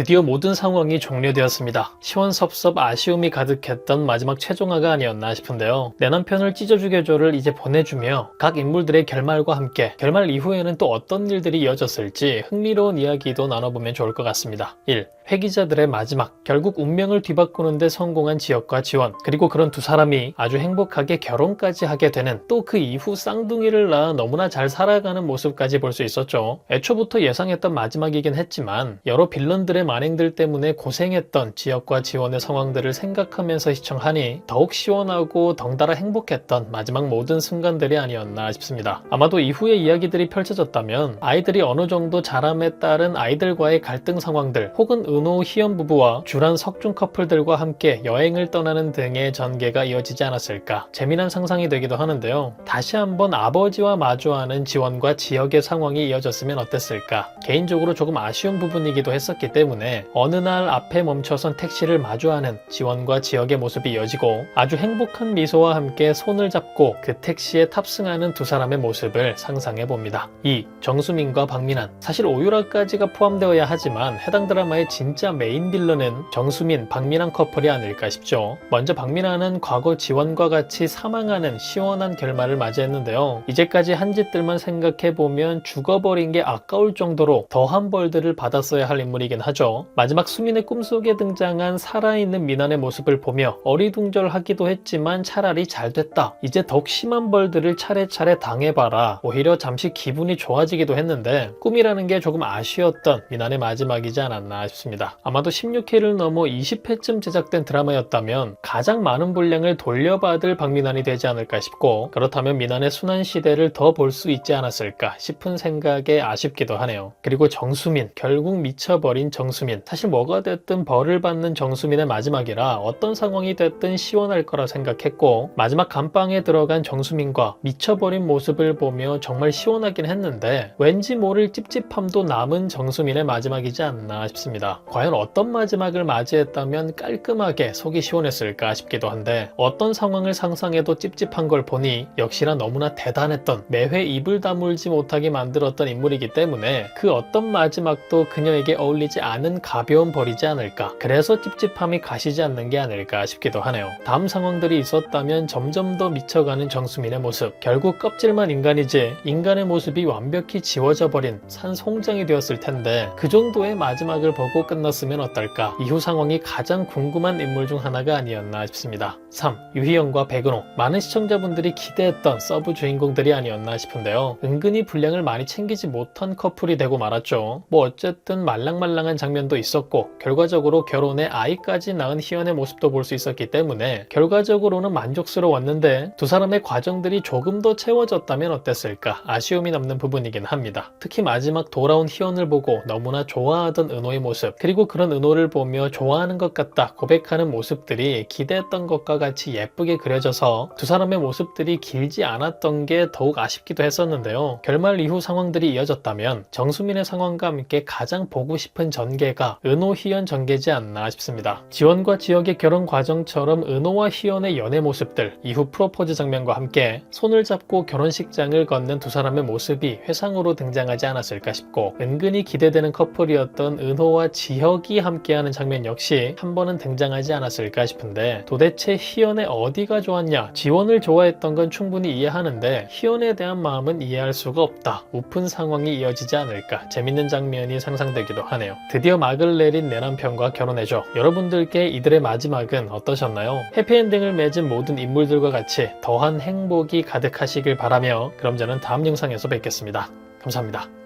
드디어 모든 상황이 종료되었습니다. 시원섭섭 아쉬움이 가득했던 마지막 최종화가 아니었나 싶은데요. 내 남편을 찢어주게줘를 이제 보내주며 각 인물들의 결말과 함께 결말 이후에는 또 어떤 일들이 이어졌을지 흥미로운 이야기도 나눠보면 좋을 것 같습니다. 1. 회기자들의 마지막, 결국 운명을 뒤바꾸는데 성공한 지혁과 지원, 그리고 그런 두 사람이 아주 행복하게 결혼까지 하게 되는, 또 그 이후 쌍둥이를 낳아 너무나 잘 살아가는 모습까지 볼 수 있었죠. 애초부터 예상했던 마지막이긴 했지만 여러 빌런들의 만행들 때문에 고생했던 지혁과 지원의 상황들을 생각하면서 시청하니 더욱 시원하고 덩달아 행복했던 마지막 모든 순간들이 아니었나 싶습니다. 아마도 이후의 이야기들이 펼쳐졌다면 아이들이 어느 정도 자람에 따른 아이들과의 갈등 상황들, 혹은 은호, 희연 부부와 주란, 석중 커플들과 함께 여행을 떠나는 등의 전개가 이어지지 않았을까, 재미난 상상이 되기도 하는데요. 다시 한번 아버지와 마주하는 지원과 지혁의 상황이 이어졌으면 어땠을까, 개인적으로 조금 아쉬운 부분이기도 했었기 때문에 어느 날 앞에 멈춰선 택시를 마주하는 지원과 지혁의 모습이 이어지고 아주 행복한 미소와 함께 손을 잡고 그 택시에 탑승하는 두 사람의 모습을 상상해 봅니다. 2. 정수민과 박민환. 사실 오유라까지가 포함되어야 하지만 해당 드라마의 진짜 메인 빌런은 정수민, 박민환 커플이 아닐까 싶죠. 먼저 박민환은 과거 지원과 같이 사망하는 시원한 결말을 맞이했는데요. 이제까지 한 짓들만 생각해보면 죽어버린 게 아까울 정도로 더한 벌들을 받았어야 할 인물이긴 하죠. 마지막 수민의 꿈속에 등장한 살아있는 민환의 모습을 보며 어리둥절하기도 했지만 차라리 잘됐다, 이제 더욱 심한 벌들을 차례차례 당해봐라, 오히려 잠시 기분이 좋아지기도 했는데 꿈이라는 게 조금 아쉬웠던 민환의 마지막이지 않았나 싶습니다. 아마도 16회를 넘어 20회쯤 제작된 드라마였다면 가장 많은 분량을 돌려받을 박민환이 되지 않을까 싶고, 그렇다면 민환의 순환 시대를 더 볼 수 있지 않았을까 싶은 생각에 아쉽기도 하네요. 그리고 정수민, 결국 미쳐버린 정수민. 사실 뭐가 됐든 벌을 받는 정수민의 마지막이라 어떤 상황이 됐든 시원할 거라 생각했고, 마지막 감방에 들어간 정수민과 미쳐버린 모습을 보며 정말 시원하긴 했는데 왠지 모를 찝찝함도 남은 정수민의 마지막이지 않나 싶습니다. 과연 어떤 마지막을 맞이했다면 깔끔하게 속이 시원했을까 싶기도 한데, 어떤 상황을 상상해도 찝찝한 걸 보니 역시나 너무나 대단했던, 매회 입을 다물지 못하게 만들었던 인물이기 때문에 그 어떤 마지막도 그녀에게 어울리지 않은 가벼운 벌이지 않을까, 그래서 찝찝함이 가시지 않는 게 아닐까 싶기도 하네요. 다음 상황들이 있었다면 점점 더 미쳐가는 정수민의 모습, 결국 껍질만 인간이지 인간의 모습이 완벽히 지워져 버린 산송장이 되었을 텐데 그 정도의 마지막을 보고 끝났으면 어떨까, 이후 상황이 가장 궁금한 인물 중 하나가 아니었나 싶습니다. 3. 유희연과 백은호. 많은 시청자분들이 기대했던 서브 주인공들이 아니었나 싶은데요. 은근히 분량을 많이 챙기지 못한 커플이 되고 말았죠. 뭐 어쨌든 말랑말랑한 장면도 있었고 결과적으로 결혼에 아이까지 낳은 희연의 모습도 볼 수 있었기 때문에 결과적으로는 만족스러웠는데 두 사람의 과정들이 조금 더 채워졌다면 어땠을까, 아쉬움이 남는 부분이긴 합니다. 특히 마지막 돌아온 희연을 보고 너무나 좋아하던 은호의 모습, 그리고 그런 은호를 보며 좋아하는 것 같다 고백하는 모습들이 기대했던 것과 같이 예쁘게 그려져서 두 사람의 모습들이 길지 않았던 게 더욱 아쉽기도 했었는데요. 결말 이후 상황들이 이어졌다면 정수민의 상황과 함께 가장 보고 싶은 전개가 은호, 희연 전개지 않나 싶습니다. 지원과 지혁의 결혼 과정처럼 은호와 희연의 연애 모습들, 이후 프로포즈 장면과 함께 손을 잡고 결혼식장을 걷는 두 사람의 모습이 회상으로 등장하지 않았을까 싶고, 은근히 기대되는 커플이었던 은호와 지혁이 함께하는 장면 역시 한 번은 등장하지 않았을까 싶은데, 도대체 희연의 어디가 좋았냐, 지원을 좋아했던 건 충분히 이해하는데 희연에 대한 마음은 이해할 수가 없다, 우픈 상황이 이어지지 않을까, 재밌는 장면이 상상되기도 하네요. 드디어 막을 내린 내 남편과 결혼해줘. 여러분들께 이들의 마지막은 어떠셨나요? 해피엔딩을 맺은 모든 인물들과 같이 더한 행복이 가득하시길 바라며, 그럼 저는 다음 영상에서 뵙겠습니다. 감사합니다.